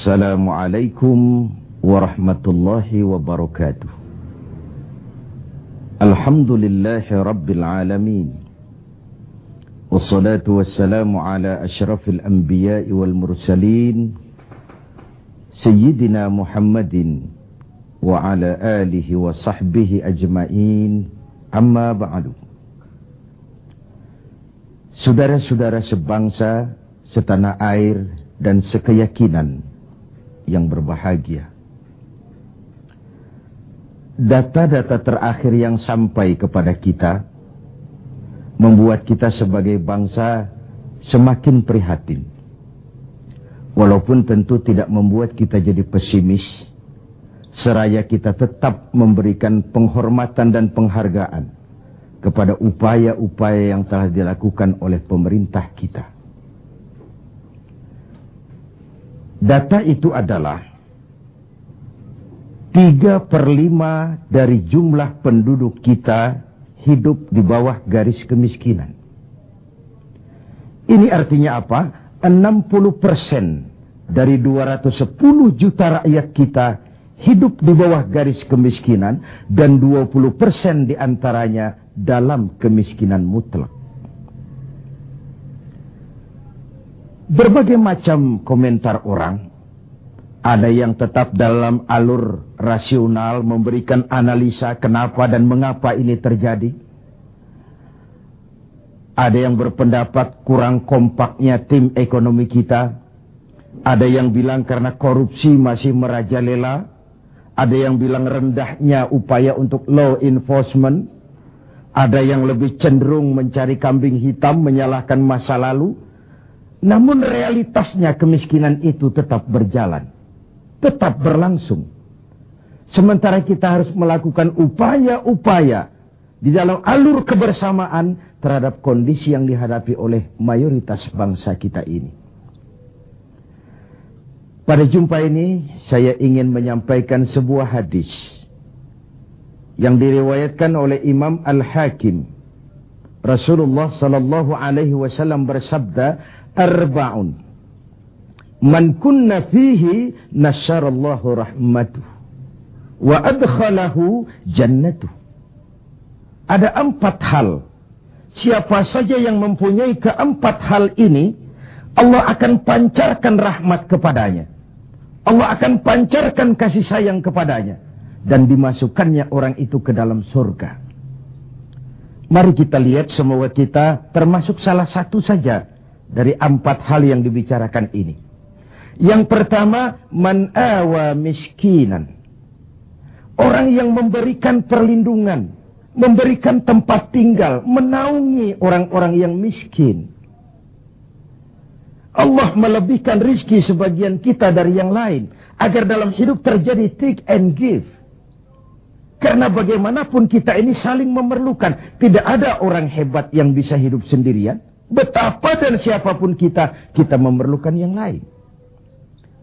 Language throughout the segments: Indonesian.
Assalamualaikum warahmatullahi wabarakatuh. Alhamdulillahi rabbil alamin. Wassalatu wassalamu ala asyrafil anbiya'i wal mursalin Sayyidina Muhammadin wa ala alihi wa sahbihi ajma'in. Amma ba'du. Saudara-saudara sebangsa, setanah air dan sekeyakinan yang berbahagia. Data-data terakhir yang sampai kepada kita membuat kita sebagai bangsa semakin prihatin. Walaupun tentu tidak membuat kita jadi pesimis, seraya kita tetap memberikan penghormatan dan penghargaan kepada upaya-upaya yang telah dilakukan oleh pemerintah kita. Data itu adalah 3/5 dari jumlah penduduk kita hidup di bawah garis kemiskinan. Ini artinya apa? 60% dari 210 juta rakyat kita hidup di bawah garis kemiskinan dan 20% diantaranya dalam kemiskinan mutlak. Berbagai macam komentar orang, ada yang tetap dalam alur rasional memberikan analisa kenapa dan mengapa ini terjadi. Ada yang berpendapat kurang kompaknya tim ekonomi kita. Ada yang bilang karena korupsi masih merajalela. Ada yang bilang rendahnya upaya untuk law enforcement. Ada yang lebih cenderung mencari kambing hitam, menyalahkan masa lalu. Namun realitasnya kemiskinan itu tetap berjalan, tetap berlangsung. Sementara kita harus melakukan upaya-upaya di dalam alur kebersamaan terhadap kondisi yang dihadapi oleh mayoritas bangsa kita ini. Pada jumpa ini saya ingin menyampaikan sebuah hadis yang diriwayatkan oleh Imam Al-Hakim. Rasulullah sallallahu alaihi wasallam bersabda, "Arba'un man kunna fihi nasyarallahu rahmatuh wa adkhalahu jannatuh." Ada 4 hal. Siapa saja yang mempunyai keempat hal ini, Allah akan pancarkan rahmat kepadanya. Allah akan pancarkan kasih sayang kepadanya dan dimasukkannya orang itu ke dalam surga. Mari kita lihat semoga kita termasuk salah satu saja dari 4 hal yang dibicarakan ini. Yang pertama, man awa miskinan. Orang yang memberikan perlindungan, memberikan tempat tinggal, menaungi orang-orang yang miskin. Allah melebihkan rizki sebagian kita dari yang lain, agar dalam hidup terjadi take and give. Karena bagaimanapun kita ini saling memerlukan. Tidak ada orang hebat yang bisa hidup sendirian. Betapa dan siapapun kita memerlukan yang lain.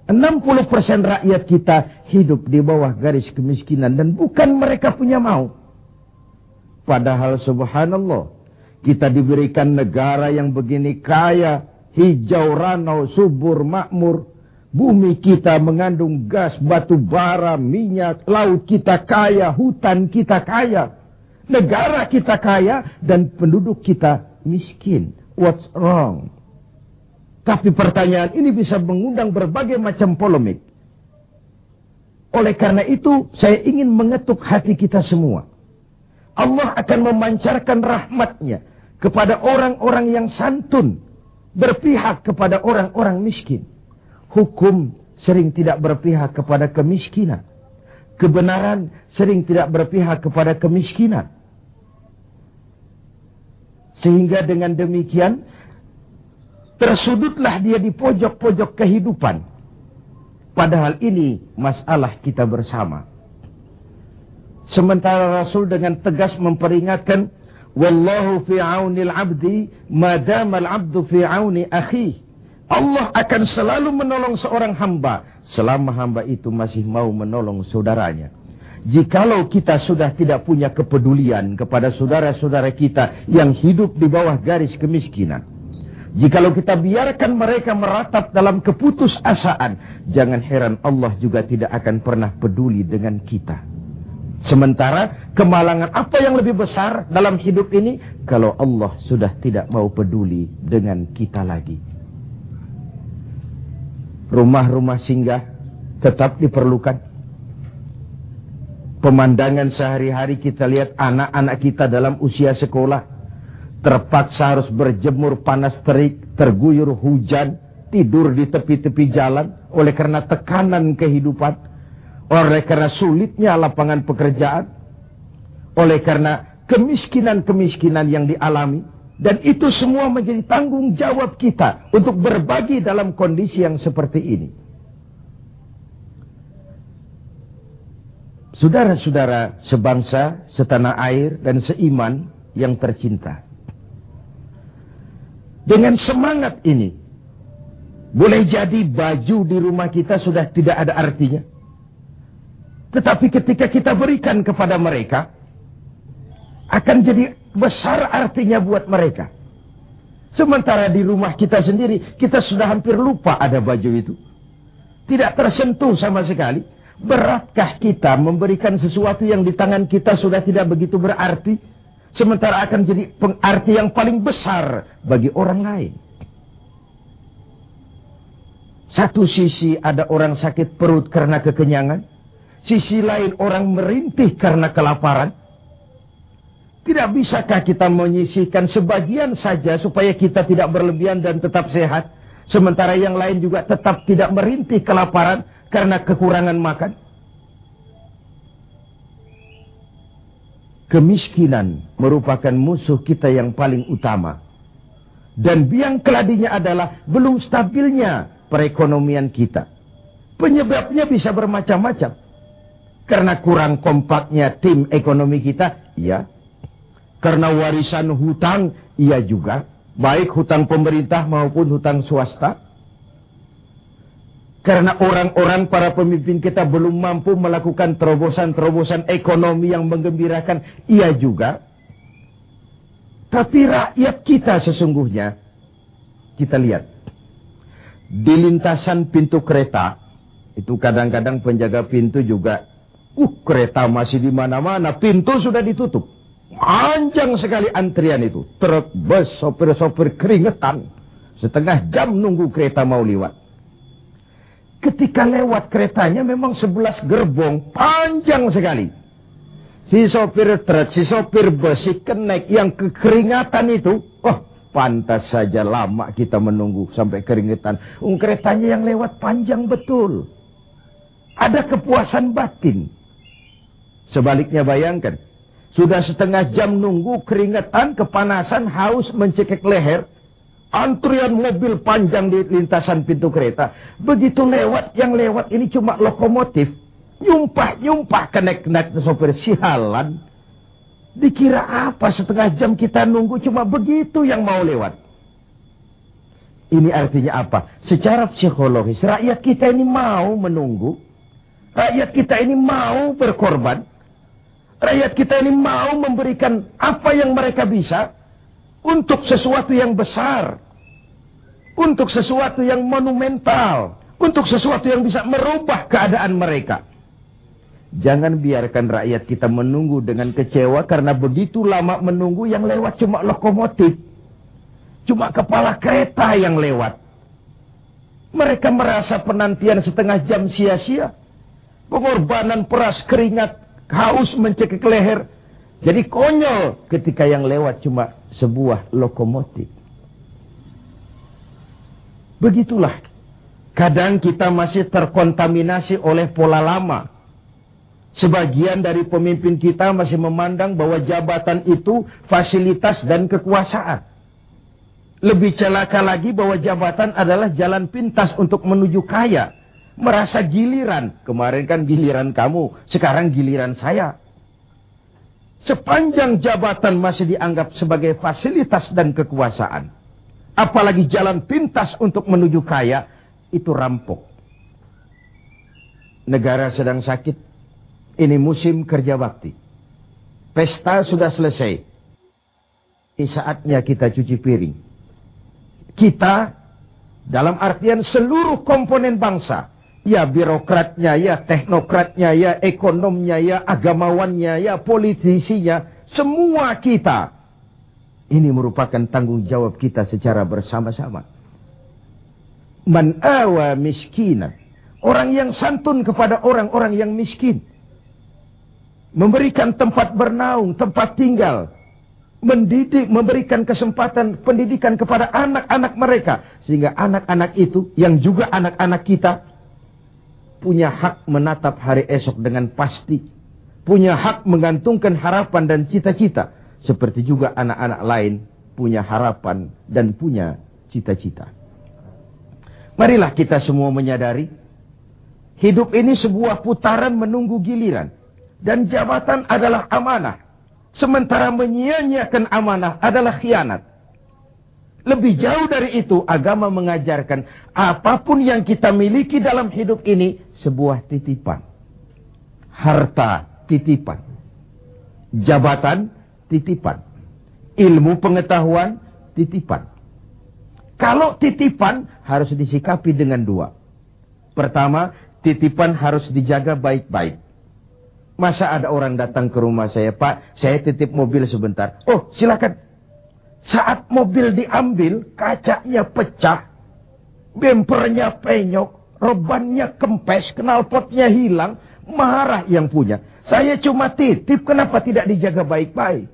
60% rakyat kita hidup di bawah garis kemiskinan dan bukan mereka punya mau. Padahal subhanallah, kita diberikan negara yang begini kaya, hijau, ranau, subur, makmur. Bumi kita mengandung gas, batu bara, minyak, laut kita kaya, hutan kita kaya, negara kita kaya, dan penduduk kita miskin. What's wrong? Tapi pertanyaan ini bisa mengundang berbagai macam polemik. Oleh karena itu, saya ingin mengetuk hati kita semua. Allah akan memancarkan rahmatnya kepada orang-orang yang santun, berpihak kepada orang-orang miskin. Hukum sering tidak berpihak kepada kemiskinan. Kebenaran sering tidak berpihak kepada kemiskinan. Sehingga dengan demikian, tersudutlah dia di pojok-pojok kehidupan. Padahal ini masalah kita bersama. Sementara Rasul dengan tegas memperingatkan, "Wallahu fi aunil abdi, madamal abdu fi auni akhihi." Allah akan selalu menolong seorang hamba selama hamba itu masih mau menolong saudaranya. Jikalau kita sudah tidak punya kepedulian kepada saudara-saudara kita yang hidup di bawah garis kemiskinan, Jikalau kita biarkan mereka meratap dalam keputusasaan, jangan heran Allah juga tidak akan pernah peduli dengan kita. Sementara kemalangan apa yang lebih besar dalam hidup ini kalau Allah sudah tidak mau peduli dengan kita lagi. Rumah-rumah singgah tetap diperlukan. Pemandangan sehari-hari kita lihat anak-anak kita dalam usia sekolah terpaksa harus berjemur panas terik, terguyur hujan, tidur di tepi-tepi jalan oleh karena tekanan kehidupan, oleh karena sulitnya lapangan pekerjaan, oleh karena kemiskinan-kemiskinan yang dialami. Dan itu semua menjadi tanggung jawab kita untuk berbagi dalam kondisi yang seperti ini. Saudara-saudara sebangsa, setanah air, dan seiman yang tercinta. Dengan semangat ini, boleh jadi baju di rumah kita sudah tidak ada artinya. Tetapi ketika kita berikan kepada mereka, akan jadi besar artinya buat mereka. Sementara di rumah kita sendiri, kita sudah hampir lupa ada baju itu. Tidak tersentuh sama sekali. Beratkah kita memberikan sesuatu yang di tangan kita sudah tidak begitu berarti? Sementara akan jadi pengarti yang paling besar bagi orang lain. Satu sisi ada orang sakit perut karena kekenyangan. Sisi lain orang merintih karena kelaparan. Tidak bisakah kita menyisihkan sebagian saja supaya kita tidak berlebihan dan tetap sehat. Sementara yang lain juga tetap tidak merintih kelaparan karena kekurangan makan. Kemiskinan merupakan musuh kita yang paling utama. Dan biang keladinya adalah belum stabilnya perekonomian kita. Penyebabnya bisa bermacam-macam. Karena kurang kompaknya tim ekonomi kita, iya. Karena warisan hutang, iya juga. Baik hutang pemerintah maupun hutang swasta. Karena orang-orang para pemimpin kita belum mampu melakukan terobosan-terobosan ekonomi yang menggembirakan. Iya juga. Tapi rakyat kita sesungguhnya. Kita lihat. Di lintasan pintu kereta. Itu kadang-kadang penjaga pintu juga. Kereta masih di mana-mana. Pintu sudah ditutup. Panjang sekali antrian itu. Truk, bus, sopir-sopir keringetan. Setengah jam nunggu kereta mau lewat. Ketika lewat keretanya memang 11 gerbong, panjang sekali. Si sopir truk, si sopir bus, si kenek yang kekeringatan itu, pantas saja lama kita menunggu sampai keringetan. Keretanya yang lewat panjang betul. Ada kepuasan batin. Sebaliknya bayangkan, sudah setengah jam nunggu keringetan, kepanasan, haus, mencekik leher. Antrian mobil panjang di lintasan pintu kereta. Begitu lewat, yang lewat ini cuma lokomotif. Nyumpah-nyumpah kenek-kenek sopir sialan. Dikira apa setengah jam kita nunggu cuma begitu yang mau lewat. Ini artinya apa? Secara psikologis, rakyat kita ini mau menunggu. Rakyat kita ini mau berkorban. Rakyat kita ini mau memberikan apa yang mereka bisa. Untuk sesuatu yang besar. Untuk sesuatu yang monumental. Untuk sesuatu yang bisa merubah keadaan mereka. Jangan biarkan rakyat kita menunggu dengan kecewa. Karena begitu lama menunggu yang lewat cuma lokomotif. Cuma kepala kereta yang lewat. Mereka merasa penantian setengah jam sia-sia. Pengorbanan peras keringat. Haus mencekik leher. Jadi konyol ketika yang lewat cuma sebuah lokomotif. Begitulah. Kadang kita masih terkontaminasi oleh pola lama. Sebagian dari pemimpin kita masih memandang bahwa jabatan itu fasilitas dan kekuasaan. Lebih celaka lagi bahwa jabatan adalah jalan pintas untuk menuju kaya. Merasa giliran. Kemarin kan giliran kamu, sekarang giliran saya. Sepanjang jabatan masih dianggap sebagai fasilitas dan kekuasaan. Apalagi jalan pintas untuk menuju kaya, itu rampok. Negara sedang sakit. Ini musim kerja bakti. Pesta sudah selesai. Ini saatnya kita cuci piring. kita, dalam artian seluruh komponen bangsa, ya birokratnya, ya teknokratnya, ya ekonomnya, ya agamawannya, ya politisinya, semua kita. Ini merupakan tanggung jawab kita secara bersama-sama. Man awa miskina, orang yang santun kepada orang-orang yang miskin. Memberikan tempat bernaung, tempat tinggal. Mendidik, memberikan kesempatan pendidikan kepada anak-anak mereka. Sehingga anak-anak itu, yang juga anak-anak kita, punya hak menatap hari esok dengan pasti. Punya hak menggantungkan harapan dan cita-cita. Seperti juga anak-anak lain punya harapan dan punya cita-cita. Marilah kita semua menyadari, hidup ini sebuah putaran menunggu giliran. Dan jabatan adalah amanah. Sementara menyia-nyiakan amanah adalah khianat. Lebih jauh dari itu, agama mengajarkan apapun yang kita miliki dalam hidup ini sebuah titipan. Harta titipan. Jabatan titipan. Ilmu pengetahuan titipan. Kalau titipan harus disikapi dengan dua. Pertama, titipan harus dijaga baik-baik. Masa ada orang datang ke rumah saya, Pak, saya titip mobil sebentar. Oh, silakan. Saat mobil diambil, kacanya pecah, bempernya penyok, rebannya kempes, knalpotnya hilang, marah yang punya. Saya cuma titip, kenapa tidak dijaga baik-baik?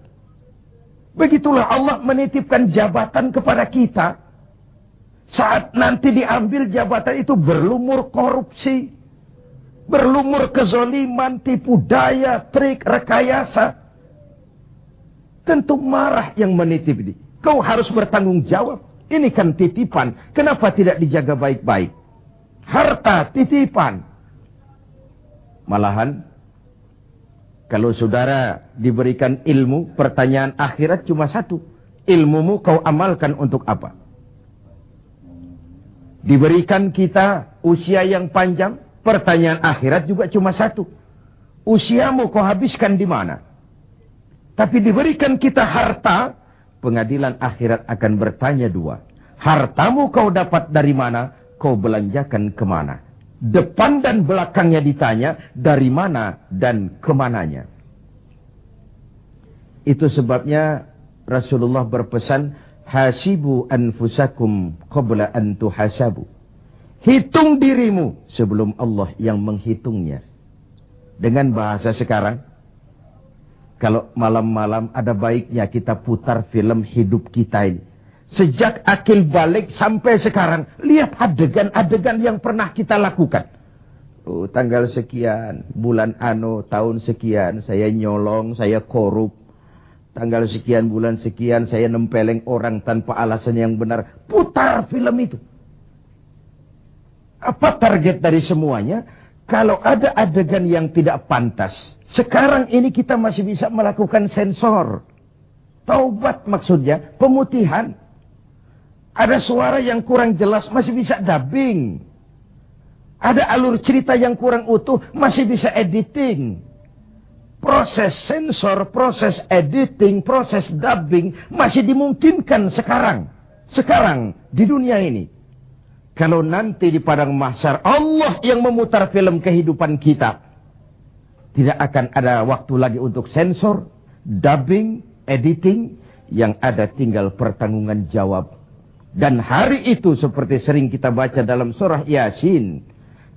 Begitulah Allah menitipkan jabatan kepada kita. Saat nanti diambil jabatan itu berlumur korupsi, berlumur kezoliman, tipu daya, trik, rekayasa. Tentu marah yang menitip ini. Kau harus bertanggung jawab. Ini kan titipan. Kenapa tidak dijaga baik-baik? Harta titipan. Malahan, kalau saudara diberikan ilmu, pertanyaan akhirat cuma satu. Ilmumu kau amalkan untuk apa? Diberikan kita usia yang panjang, pertanyaan akhirat juga cuma satu. Usiamu kau habiskan di mana? Tapi diberikan kita harta, pengadilan akhirat akan bertanya dua. Hartamu kau dapat dari mana? Kau belanjakan kemana? Depan dan belakangnya ditanya, dari mana dan kemananya. Itu sebabnya Rasulullah berpesan, hasibu anfusakum qabla an tuhasabu. Hitung dirimu sebelum Allah yang menghitungnya. Dengan bahasa sekarang, kalau malam-malam ada baiknya kita putar film hidup kita ini. Sejak akil balik sampai sekarang, lihat adegan-adegan yang pernah kita lakukan. Oh, tanggal sekian, bulan tahun sekian, saya nyolong, saya korup. Tanggal sekian, bulan sekian, saya nempeleng orang tanpa alasan yang benar. Putar film itu. Apa target dari semuanya? Kalau ada adegan yang tidak pantas, sekarang ini kita masih bisa melakukan sensor. Taubat maksudnya, pemutihan. Ada suara yang kurang jelas, masih bisa dubbing. Ada alur cerita yang kurang utuh, masih bisa editing. Proses sensor, proses editing, proses dubbing masih dimungkinkan sekarang. Sekarang, di dunia ini. Kalau nanti di padang mahsyar Allah yang memutar film kehidupan kita, tidak akan ada waktu lagi untuk sensor, dubbing, editing. Yang ada tinggal pertanggungan jawab. Dan hari itu seperti sering kita baca dalam surah Yasin,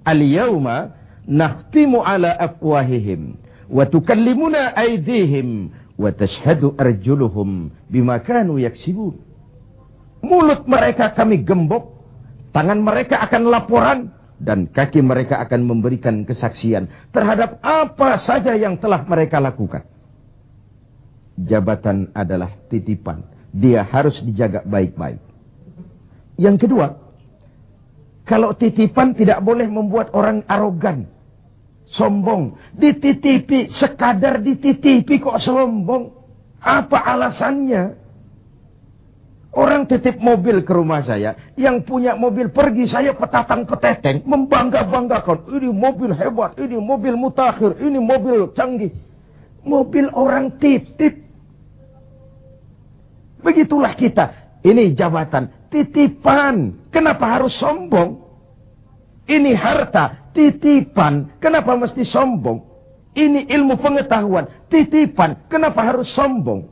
al-yawma nakhtimu ala afwahihim wa tukallimuna aydihim wa tashhadu arjuluhum bima kanu yaksibun. Mulut mereka kami gembok, tangan mereka akan laporan, dan kaki mereka akan memberikan kesaksian terhadap apa saja yang telah mereka lakukan. Jabatan adalah titipan. Dia harus dijaga baik-baik. Yang kedua, kalau titipan tidak boleh membuat orang arogan, sombong. Dititipi, sekadar dititipi kok sombong. Apa alasannya? Orang titip mobil ke rumah saya, yang punya mobil pergi, saya petatang-peteteng, membangga-banggakan. Ini mobil hebat, ini mobil mutakhir, ini mobil canggih. Mobil orang titip. Begitulah kita. Ini jabatan. titipan. Kenapa harus sombong? Ini harta, titipan. Kenapa mesti sombong? Ini ilmu pengetahuan, titipan. Kenapa harus sombong?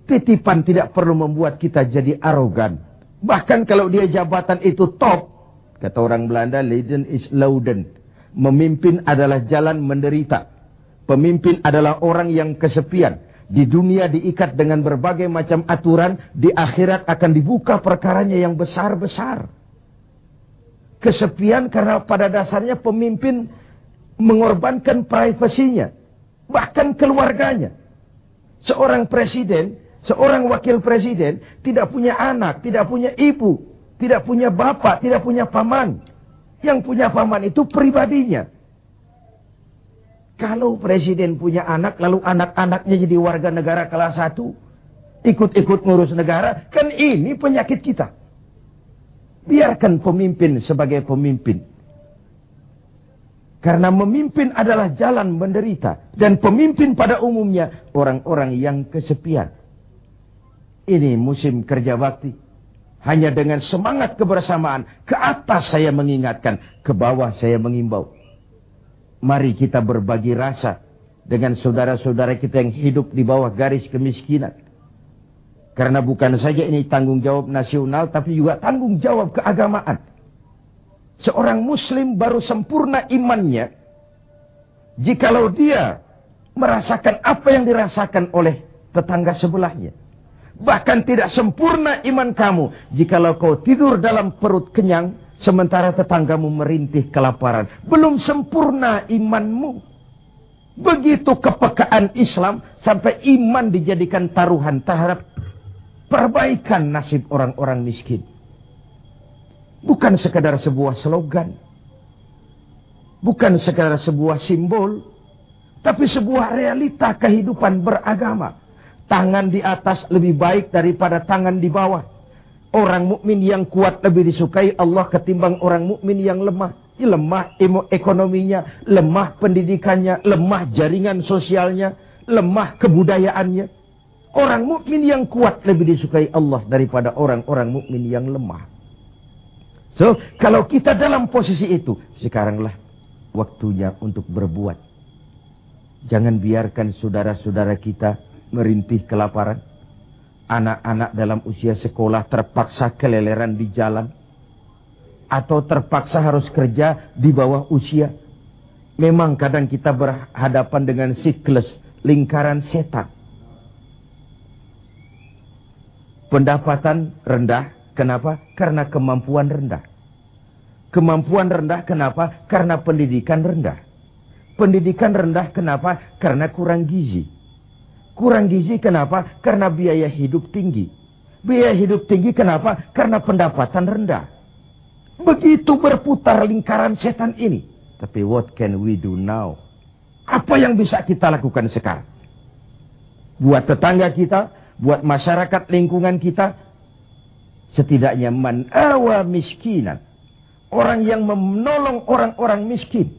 Titipan tidak perlu membuat kita jadi arogan. Bahkan kalau dia jabatan itu top, kata orang Belanda, Leiden is Louden. Memimpin adalah jalan menderita. Pemimpin adalah orang yang kesepian. Di dunia diikat dengan berbagai macam aturan. Di akhirat akan dibuka perkaranya yang besar-besar. Kesepian karena pada dasarnya pemimpin mengorbankan privasinya. Bahkan keluarganya. Seorang presiden, seorang wakil presiden tidak punya anak, tidak punya ibu, tidak punya bapak, tidak punya paman. Yang punya paman itu pribadinya. Kalau presiden punya anak, lalu anak-anaknya jadi warga negara kelas 1, ikut-ikut ngurus negara, kan ini penyakit kita. Biarkan pemimpin sebagai pemimpin. Karena memimpin adalah jalan menderita. Dan pemimpin pada umumnya orang-orang yang kesepian. Ini musim kerja bakti. Hanya dengan semangat kebersamaan, ke atas saya mengingatkan, ke bawah saya mengimbau. Mari kita berbagi rasa dengan saudara-saudara kita yang hidup di bawah garis kemiskinan. Karena bukan saja ini tanggung jawab nasional, tapi juga tanggung jawab keagamaan. Seorang muslim baru sempurna imannya jikalau dia merasakan apa yang dirasakan oleh tetangga sebelahnya. Bahkan tidak sempurna iman kamu jikalau kau tidur dalam perut kenyang, sementara tetanggamu merintih kelaparan. Belum sempurna imanmu. Begitu kepekaan Islam sampai iman dijadikan taruhan terhadap perbaikan nasib orang-orang miskin. Bukan sekadar sebuah slogan. Bukan sekadar sebuah simbol. Tapi sebuah realita kehidupan beragama. Tangan di atas lebih baik daripada tangan di bawah. Orang mukmin yang kuat lebih disukai Allah ketimbang orang mukmin yang lemah. Lemah ekonominya, lemah pendidikannya, lemah jaringan sosialnya, lemah kebudayaannya. Orang mukmin yang kuat lebih disukai Allah daripada orang-orang mukmin yang lemah. So, kalau kita dalam posisi itu, sekaranglah waktunya untuk berbuat. Jangan biarkan saudara-saudara kita merintih kelaparan. Anak-anak dalam usia sekolah terpaksa keleleran di jalan. Atau terpaksa harus kerja di bawah usia. Memang kadang kita berhadapan dengan siklus lingkaran setan. Pendapatan rendah. Kenapa? Karena kemampuan rendah. Kemampuan rendah kenapa? Karena pendidikan rendah. Pendidikan rendah kenapa? Karena kurang gizi. Kurang gizi kenapa? Karena biaya hidup tinggi. Biaya hidup tinggi kenapa? Karena pendapatan rendah. Begitu berputar lingkaran setan ini. Tapi what can we do now? Apa yang bisa kita lakukan sekarang? Buat tetangga kita, buat masyarakat lingkungan kita, setidaknya man awa miskinan. Orang yang menolong orang-orang miskin.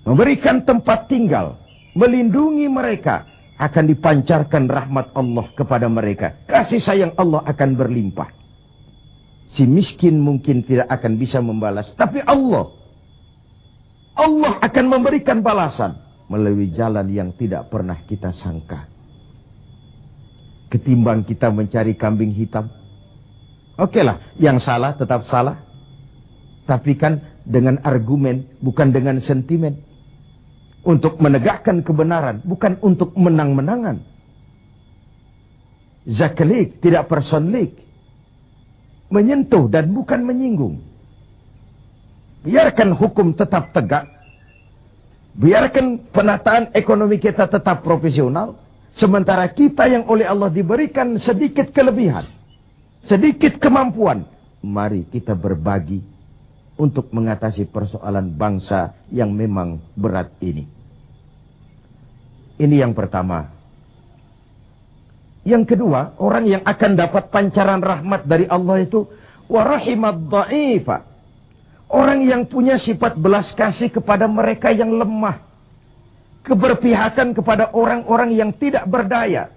Memberikan tempat tinggal. Melindungi mereka. Akan dipancarkan rahmat Allah kepada mereka. Kasih sayang Allah akan berlimpah. Si miskin mungkin tidak akan bisa membalas. Tapi Allah akan memberikan balasan. Melalui jalan yang tidak pernah kita sangka. Ketimbang kita mencari kambing hitam. Oke lah, yang salah tetap salah. Tapi kan dengan argumen, bukan dengan sentimen. Untuk menegakkan kebenaran, bukan untuk menang-menangan. Zaklik, tidak personlik. Menyentuh dan bukan menyinggung. Biarkan hukum tetap tegak. Biarkan penataan ekonomi kita tetap profesional. Sementara kita yang oleh Allah diberikan sedikit kelebihan. Sedikit kemampuan. Mari kita berbagi untuk mengatasi persoalan bangsa yang memang berat ini. Ini yang pertama. Yang kedua, orang yang akan dapat pancaran rahmat dari Allah itu warahimad dha'ifa. Orang yang punya sifat belas kasih kepada mereka yang lemah. Keberpihakan kepada orang-orang yang tidak berdaya.